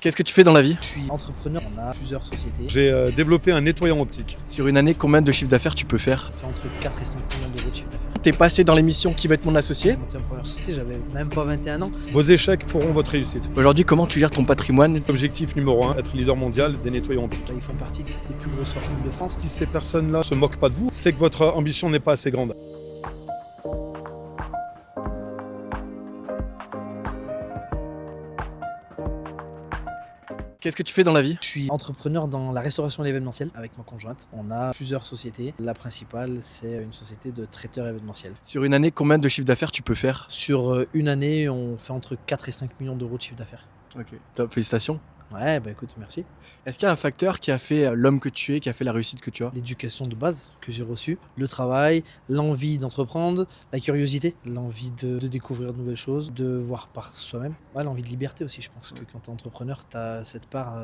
Qu'est-ce que tu fais dans la vie? Je suis entrepreneur, on a plusieurs sociétés. J'ai développé un nettoyant optique. Sur une année, combien de chiffre d'affaires tu peux faire? On fait entre 4 et 5 millions d'euros de chiffre d'affaires. T'es passé dans l'émission Qui va être mon associé? J'ai monté ma première société, j'avais même pas 21 ans. Vos échecs feront votre réussite. Aujourd'hui, comment tu gères ton patrimoine? Objectif numéro 1, être leader mondial des nettoyants optiques. Ils font partie des plus grosses fortunes de France. Si ces personnes-là se moquent pas de vous, c'est que votre ambition n'est pas assez grande. Qu'est-ce que tu fais dans la vie? Je suis entrepreneur dans la restauration et l'événementiel avec ma conjointe. On a plusieurs sociétés. La principale, c'est une société de traiteurs événementiels. Sur une année, combien de chiffre d'affaires tu peux faire? Sur une année, on fait entre 4 et 5 millions d'euros de chiffre d'affaires. Ok, top, félicitations. Ouais, bah écoute, merci. Est-ce qu'il y a un facteur qui a fait l'homme que tu es, qui a fait la réussite que tu as? L'éducation de base que j'ai reçue, le travail, l'envie d'entreprendre, la curiosité, l'envie de découvrir de nouvelles choses, de voir par soi-même. Ouais, l'envie de liberté aussi, je pense que quand tu es entrepreneur, tu as cette part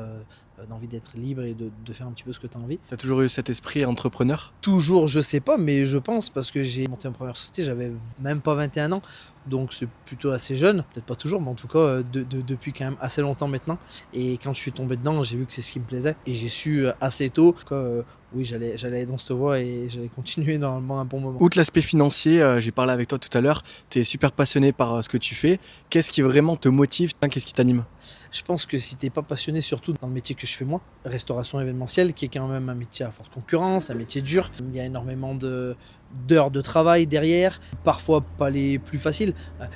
d'envie d'être libre et de faire un petit peu ce que tu as envie. T'as toujours eu cet esprit entrepreneur? Toujours, je sais pas, mais je pense parce que j'ai monté ma première société, j'avais même pas 21 ans. Donc c'est plutôt assez jeune, peut-être pas toujours, mais en tout cas depuis quand même assez longtemps maintenant. Et quand je suis tombé dedans, j'ai vu que c'est ce qui me plaisait. Et j'ai su assez tôt que oui, j'allais aller dans cette voie et j'allais continuer normalement un bon moment. Outre l'aspect financier, j'ai parlé avec toi tout à l'heure, tu es super passionné par ce que tu fais. Qu'est-ce qui vraiment te motive? Qu'est-ce qui t'anime? Je pense que si t'es pas passionné, surtout dans le métier que je fais moi, restauration événementielle, qui est quand même un métier à forte concurrence, un métier dur, il y a énormément d'heures de travail derrière, parfois pas les plus faciles,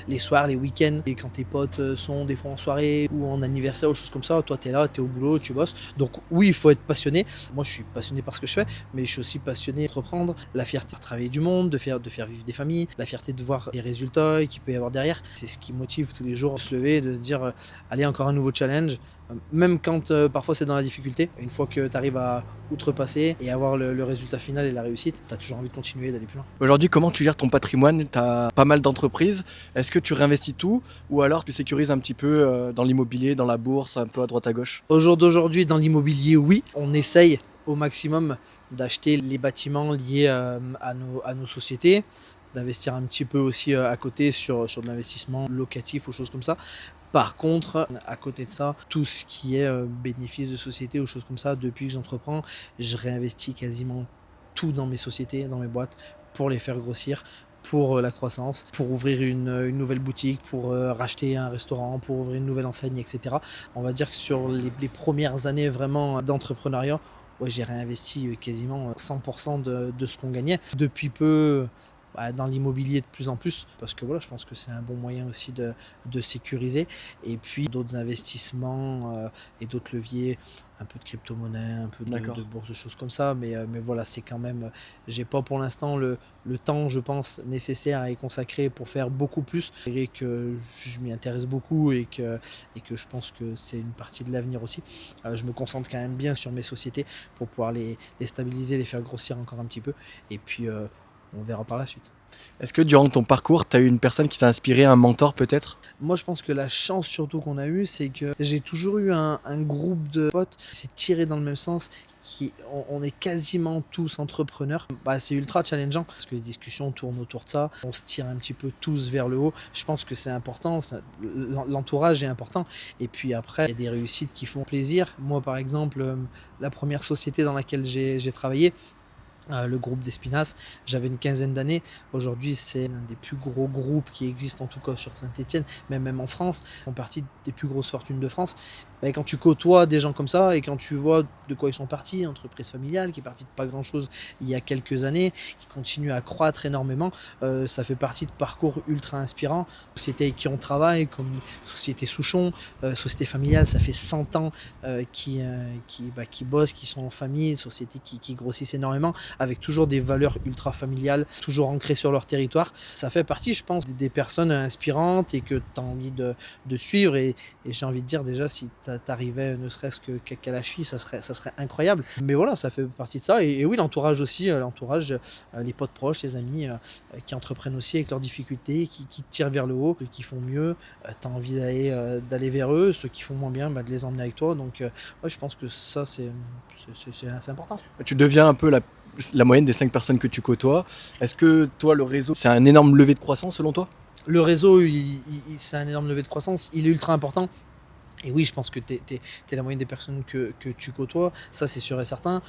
les soirs, les week-ends, et quand tes potes sont des fois en soirée ou en anniversaire ou choses comme ça, toi t'es là, t'es au boulot, tu bosses. Donc oui, il faut être passionné. Moi je suis passionné par ce que je fais, mais je suis aussi passionné d'entreprendre, la fierté de travailler du monde, de faire vivre des familles, la fierté de voir les résultats qu'il peut y avoir derrière. C'est ce qui motive tous les jours de se lever, de se dire allez, encore un nouveau challenge. Même quand parfois c'est dans la difficulté, une fois que tu arrives à outrepasser et avoir le résultat final et la réussite, tu as toujours envie de continuer, d'aller plus loin. Aujourd'hui, comment tu gères ton patrimoine? Tu as pas mal d'entreprises. Est-ce que tu réinvestis tout ou alors tu sécurises un petit peu dans l'immobilier, dans la bourse, un peu à droite à gauche? Au jour d'aujourd'hui, dans l'immobilier, oui, on essaye au maximum d'acheter les bâtiments liés à nos sociétés, d'investir un petit peu aussi à côté sur de l'investissement locatif ou choses comme ça. Par contre, à côté de ça, tout ce qui est bénéfice de société ou choses comme ça, depuis que j'entreprends, je réinvestis quasiment tout dans mes sociétés, dans mes boîtes, pour les faire grossir, pour la croissance, pour ouvrir une nouvelle boutique, pour racheter un restaurant, pour ouvrir une nouvelle enseigne, etc. On va dire que sur les premières années vraiment d'entrepreneuriat, ouais, j'ai réinvesti quasiment 100% de ce qu'on gagnait. Depuis peu, dans l'immobilier de plus en plus, parce que voilà, je pense que c'est un bon moyen aussi de sécuriser. Et puis d'autres investissements et d'autres leviers, un peu de crypto-monnaie, un peu de bourse, de choses comme ça. Mais voilà, c'est quand même, j'ai pas pour l'instant le temps, je pense, nécessaire à y consacrer pour faire beaucoup plus. Et que je m'y intéresse beaucoup et que je pense que c'est une partie de l'avenir aussi. Je me concentre quand même bien sur mes sociétés pour pouvoir les stabiliser, les faire grossir encore un petit peu. Et puis on verra par la suite. Est-ce que durant ton parcours, tu as eu une personne qui t'a inspiré, un mentor peut-être? Moi, je pense que la chance surtout qu'on a eue, c'est que j'ai toujours eu un groupe de potes qui s'est tiré dans le même sens. On est quasiment tous entrepreneurs. C'est ultra challengeant parce que les discussions tournent autour de ça. On se tire un petit peu tous vers le haut. Je pense que c'est important. L'entourage est important. Et puis après, il y a des réussites qui font plaisir. Moi, par exemple, la première société dans laquelle j'ai travaillé, le groupe d'Espinasse, j'avais une quinzaine d'années. Aujourd'hui, c'est un des plus gros groupes qui existent, en tout cas sur Saint-Étienne, mais même en France. Ils font partie des plus grosses fortunes de France. Et quand tu côtoies des gens comme ça et quand tu vois de quoi ils sont partis, entreprise familiale qui est partie de pas grand-chose il y a quelques années, qui continue à croître énormément, ça fait partie de parcours ultra inspirants. Société avec qui on travaille, comme Société Souchon, société familiale, ça fait 100 ans qui bossent, qui sont en famille, société qui grossissent énormément, avec toujours des valeurs ultra familiales, toujours ancrées sur leur territoire. Ça fait partie, je pense, des personnes inspirantes et que tu as envie de suivre. Et j'ai envie de dire déjà, si t'arrivais ne serait-ce qu'à la cheville, ça serait incroyable. Mais voilà, ça fait partie de ça. Et oui, l'entourage aussi, les potes proches, les amis qui entreprennent aussi avec leurs difficultés, qui tirent vers le haut, ceux qui font mieux, tu as envie d'aller vers eux, ceux qui font moins bien, de les emmener avec toi. Donc je pense que ça, c'est assez important. Tu deviens un peu la moyenne des 5 personnes que tu côtoies. Est-ce que toi, le réseau, c'est un énorme levier de croissance selon toi? Le réseau, c'est un énorme levier de croissance. Il est ultra important. Et oui, je pense que tu es la moyenne des personnes que tu côtoies, ça c'est sûr et certain.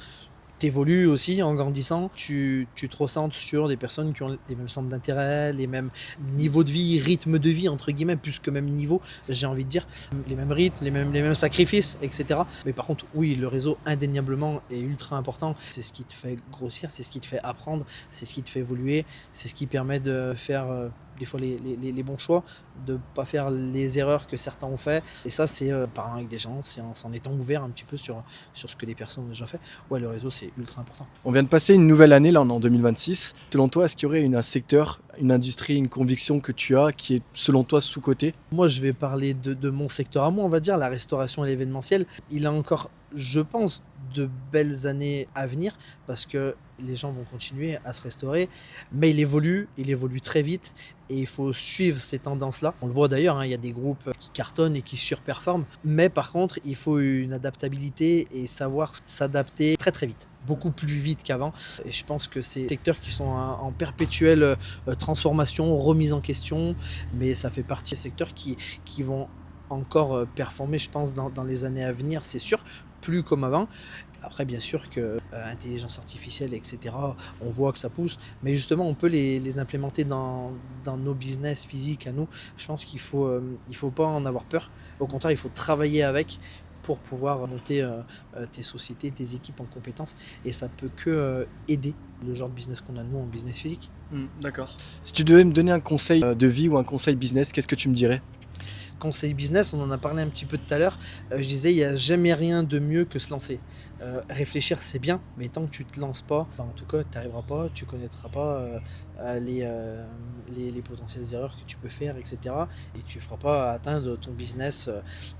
Tu évolues aussi en grandissant, tu te recentres sur des personnes qui ont les mêmes centres d'intérêt, les mêmes niveaux de vie, rythme de vie, entre guillemets, plus que même niveau, j'ai envie de dire, les mêmes rythmes, les mêmes sacrifices, etc. Mais par contre, oui, le réseau indéniablement est ultra important. C'est ce qui te fait grossir, c'est ce qui te fait apprendre, c'est ce qui te fait évoluer, c'est ce qui permet de faire des fois les bons choix, de ne pas faire les erreurs que certains ont fait. Et ça, c'est parlant avec des gens, c'est en étant ouvert un petit peu sur ce que les personnes ont déjà fait. Ouais, le réseau, c'est ultra important. On vient de passer une nouvelle année, là on est en 2026. Selon toi, est-ce qu'il y aurait un secteur, une industrie, une conviction que tu as qui est selon toi sous-cotée? Moi, je vais parler de mon secteur à moi, on va dire, la restauration et l'événementiel. Il a encore, je pense, de belles années à venir parce que les gens vont continuer à se restaurer, mais il évolue très vite et il faut suivre ces tendances-là. On le voit d'ailleurs, hein, il y a des groupes qui cartonnent et qui surperforment, mais par contre, il faut une adaptabilité et savoir s'adapter très très vite, beaucoup plus vite qu'avant. Et je pense que c'est des secteurs qui sont en perpétuelle transformation, remise en question, mais ça fait partie des secteurs qui vont encore performer, je pense, dans les années à venir, c'est sûr, plus comme avant. Après, bien sûr que intelligence artificielle, etc., on voit que ça pousse, mais justement, on peut les implémenter dans nos business physiques à nous. Je pense qu'il faut pas en avoir peur. Au contraire, il faut travailler avec pour pouvoir monter tes sociétés, tes équipes en compétences. Et ça peut que aider le genre de business qu'on a nous en business physique. D'accord. Si tu devais me donner un conseil de vie ou un conseil business, qu'est-ce que tu me dirais? Conseil business, on en a parlé un petit peu tout à l'heure. Je disais, il n'y a jamais rien de mieux que se lancer. Réfléchir, c'est bien, mais tant que tu ne te lances pas, en tout cas, tu n'arriveras pas, tu ne connaîtras pas les potentielles erreurs que tu peux faire, etc. Et tu ne feras pas atteindre ton business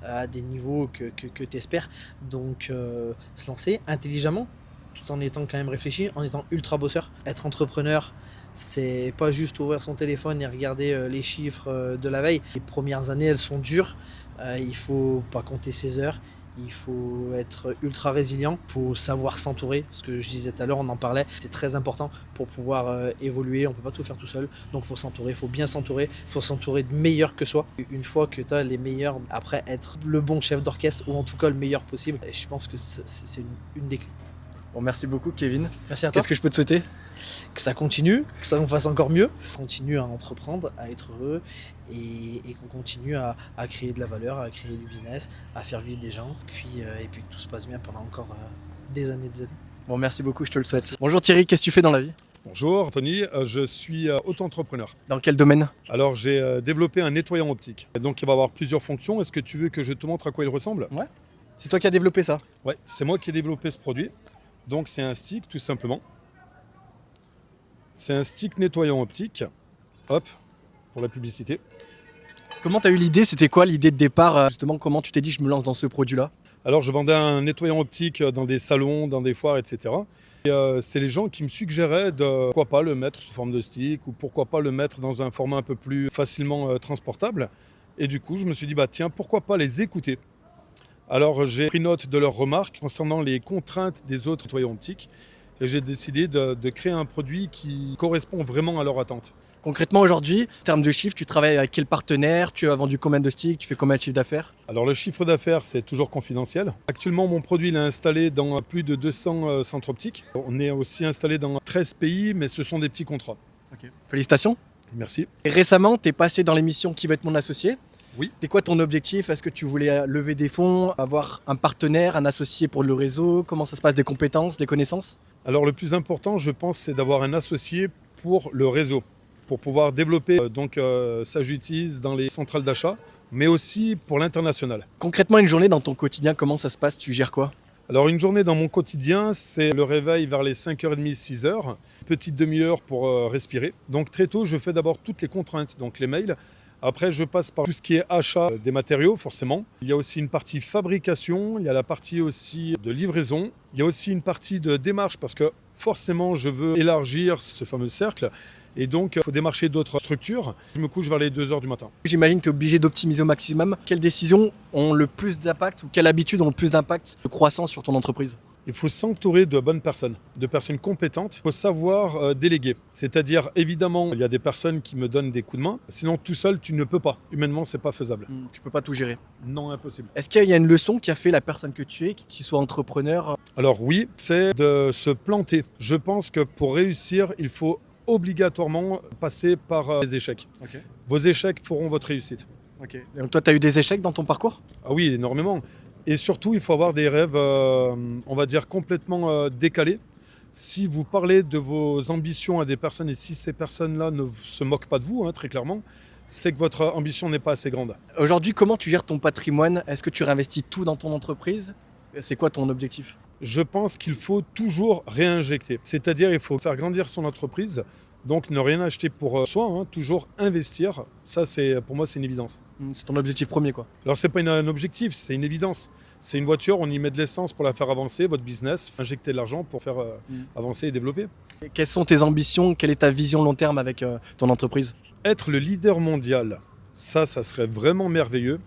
à des niveaux que tu espères. Donc, se lancer intelligemment, tout en étant quand même réfléchi, en étant ultra bosseur. Être entrepreneur, c'est pas juste ouvrir son téléphone et regarder les chiffres de la veille. Les premières années, elles sont dures. Il faut pas compter ses heures. Il faut être ultra résilient. Il faut savoir s'entourer. Ce que je disais tout à l'heure, on en parlait. C'est très important pour pouvoir évoluer. On peut pas tout faire tout seul. Donc, il faut s'entourer. Il faut bien s'entourer. Il faut s'entourer de meilleurs que soi. Une fois que tu as les meilleurs, après, être le bon chef d'orchestre ou en tout cas le meilleur possible. Et je pense que c'est une des clés. Bon, merci beaucoup, Kevin. Merci à toi. Qu'est-ce que je peux te souhaiter? Que ça continue, que ça en fasse encore mieux, qu'on continue à entreprendre, à être heureux et qu'on continue à créer de la valeur, à créer du business, à faire vivre des gens, et puis que tout se passe bien pendant encore des années. Bon, merci beaucoup, je te le souhaite. Merci. Bonjour Thierry, qu'est-ce que tu fais dans la vie? Bonjour Anthony, je suis auto-entrepreneur. Dans quel domaine? Alors j'ai développé un nettoyant optique. Donc il va avoir plusieurs fonctions. Est-ce que tu veux que je te montre à quoi il ressemble? Ouais. C'est toi qui as développé ça? Ouais, c'est moi qui ai développé ce produit. Donc c'est un stick tout simplement. C'est un stick nettoyant optique. Hop, pour la publicité. Comment tu as eu l'idée? C'était quoi l'idée de départ? Justement, comment tu t'es dit je me lance dans ce produit-là? Alors je vendais un nettoyant optique dans des salons, dans des foires, etc. Et c'est les gens qui me suggéraient de pourquoi pas le mettre sous forme de stick ou pourquoi pas le mettre dans un format un peu plus facilement transportable. Et du coup, je me suis dit, bah tiens, pourquoi pas les écouter? Alors j'ai pris note de leurs remarques concernant les contraintes des autres nettoyants optiques et j'ai décidé de créer un produit qui correspond vraiment à leur attente. Concrètement, aujourd'hui, en termes de chiffres, tu travailles avec quel partenaire? Tu as vendu combien de sticks? Tu fais combien de chiffre d'affaires? Alors le chiffre d'affaires, c'est toujours confidentiel. Actuellement, mon produit il est installé dans plus de 200 centres optiques. On est aussi installé dans 13 pays, mais ce sont des petits contrats. Okay. Félicitations. Merci. Et récemment, tu es passé dans l'émission Qui veut être mon associé? Oui. C'est quoi ton objectif? Est-ce que tu voulais lever des fonds, avoir un partenaire, un associé pour le réseau? Comment ça se passe? Des compétences, des connaissances? Alors le plus important, je pense, c'est d'avoir un associé pour le réseau, pour pouvoir développer Sajutis dans les centrales d'achat, mais aussi pour l'international. Concrètement, une journée dans ton quotidien, comment ça se passe? Tu gères quoi? Alors une journée dans mon quotidien, c'est le réveil vers les 5h30, 6h, petite demi-heure pour respirer. Donc très tôt, je fais d'abord toutes les contraintes, donc les mails. Après, je passe par tout ce qui est achat des matériaux, forcément. Il y a aussi une partie fabrication, il y a la partie aussi de livraison. Il y a aussi une partie de démarche parce que forcément, je veux élargir ce fameux cercle. Et donc, il faut démarcher d'autres structures. Je me couche vers les 2 heures du matin. J'imagine que tu es obligé d'optimiser au maximum. Quelles décisions ont le plus d'impact ou quelles habitudes ont le plus d'impact de croissance sur ton entreprise? Il faut s'entourer de bonnes personnes, de personnes compétentes. Il faut savoir déléguer. C'est-à-dire, évidemment, il y a des personnes qui me donnent des coups de main. Sinon, tout seul, tu ne peux pas. Humainement, c'est pas faisable. Tu peux pas tout gérer. Non, impossible. Est-ce qu'il y a une leçon qui a fait la personne que tu es, qui soit entrepreneur? Alors oui, c'est de se planter. Je pense que pour réussir, il faut obligatoirement passer par les échecs. Ok. Vos échecs feront votre réussite. Ok. Donc toi, tu as eu des échecs dans ton parcours? Ah oui, énormément. Et surtout, il faut avoir des rêves, on va dire, complètement décalés. Si vous parlez de vos ambitions à des personnes et si ces personnes-là ne se moquent pas de vous, très clairement, c'est que votre ambition n'est pas assez grande. Aujourd'hui, comment tu gères ton patrimoine? Est-ce que tu réinvestis tout dans ton entreprise? C'est quoi ton objectif? Je pense qu'il faut toujours réinjecter. C'est-à-dire, il faut faire grandir son entreprise. Donc, ne rien acheter pour soi, toujours investir. Ça, pour moi, c'est une évidence. C'est ton objectif premier, quoi. Alors, c'est pas un objectif, c'est une évidence. C'est une voiture, on y met de l'essence pour la faire avancer, votre business, injecter de l'argent pour faire avancer et développer. Et quelles sont tes ambitions? Quelle est ta vision long terme avec ton entreprise? Être le leader mondial, ça serait vraiment merveilleux.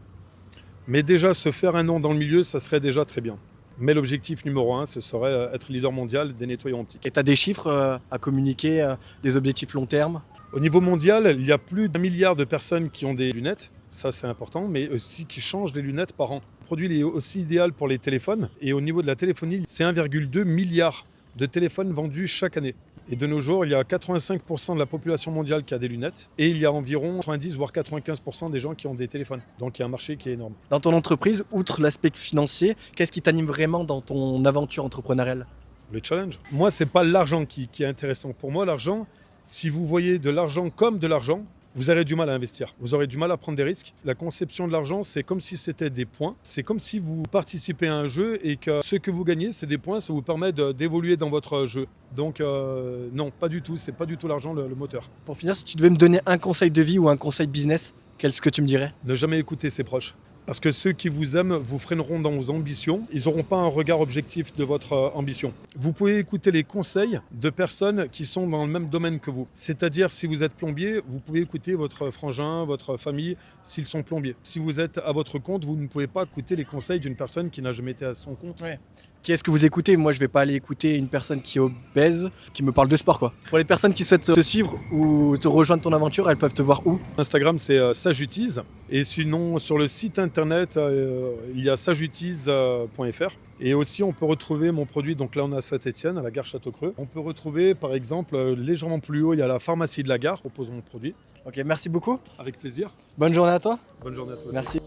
Mais déjà, se faire un nom dans le milieu, ça serait déjà très bien. Mais l'objectif numéro 1, ce serait être leader mondial des nettoyants optiques. Et tu as des chiffres à communiquer, des objectifs long terme? Au niveau mondial, il y a plus d'1 milliard de personnes qui ont des lunettes, ça c'est important, mais aussi qui changent les lunettes par an. Le produit il est aussi idéal pour les téléphones. Et au niveau de la téléphonie, c'est 1,2 milliard de téléphones vendus chaque année. Et de nos jours, il y a 85% de la population mondiale qui a des lunettes et il y a environ 90 voire 95% des gens qui ont des téléphones. Donc il y a un marché qui est énorme. Dans ton entreprise, outre l'aspect financier, qu'est-ce qui t'anime vraiment dans ton aventure entrepreneuriale? Le challenge. Moi, c'est pas l'argent qui est intéressant. Pour moi, l'argent, si vous voyez de l'argent comme de l'argent, vous aurez du mal à investir. Vous aurez du mal à prendre des risques. La conception de l'argent, c'est comme si c'était des points. C'est comme si vous participez à un jeu et que ce que vous gagnez, c'est des points, ça vous permet d'évoluer dans votre jeu. Donc non, pas du tout. C'est pas du tout l'argent le moteur. Pour finir, si tu devais me donner un conseil de vie ou un conseil business, qu'est-ce que tu me dirais? Ne jamais écouter ses proches. Parce que ceux qui vous aiment vous freineront dans vos ambitions. Ils n'auront pas un regard objectif de votre ambition. Vous pouvez écouter les conseils de personnes qui sont dans le même domaine que vous. C'est-à-dire, si vous êtes plombier, vous pouvez écouter votre frangin, votre famille, s'ils sont plombiers. Si vous êtes à votre compte, vous ne pouvez pas écouter les conseils d'une personne qui n'a jamais été à son compte. Ouais. Qui est-ce que vous écoutez? Moi, je vais pas aller écouter une personne qui est obèse, qui me parle de sport, quoi. Pour les personnes qui souhaitent te suivre ou te rejoindre ton aventure, elles peuvent te voir où? Instagram, c'est Sajutise. Et sinon, sur le site internet, il y a sajutise.fr. Et aussi, on peut retrouver mon produit. Donc là, on est à Saint-Etienne, à la gare Château-Creux. On peut retrouver, par exemple, légèrement plus haut, il y a la pharmacie de la gare, propose mon produit. Ok, merci beaucoup. Avec plaisir. Bonne journée à toi. Bonne journée à toi aussi. Merci.